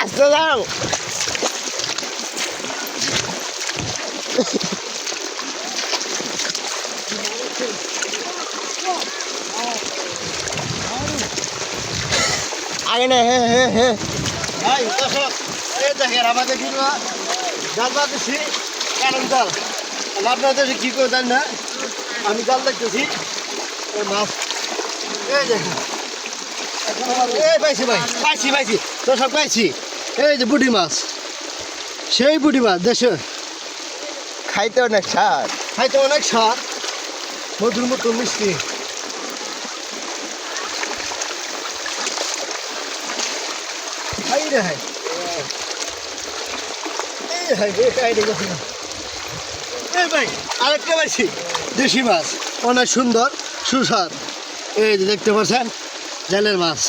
আস্তে যাও। আগে না, হ্যাঁ হ্যাঁ হ্যাঁ। ভাই দর্শক, এই দেখেন আমাদের কিন্তু জাল পাতেছি কারণ জাল। আপনার দেশে কী করে জান না, আমি জাল দেখতেছি মাছ। এই দেখেন, এই পাইছি ভাই, পাইছি পাইছি দর্শক, পাইছি। এই যে বুটি মাছ, সেই বুটি মাছ দেশে খাইতে অনেক স্বাদ। খাইতে অনেক স্বাদ, মধুর মতো মিষ্টি। খাই রে হাই, এই হাই রে খাই রে গেছি না। এই ভাই আরেকটা পাইছি দেশি মাছ, অনেক সুন্দর সুস্বাদ। এই যে দেখতে পাচ্ছেন জালের মাছ।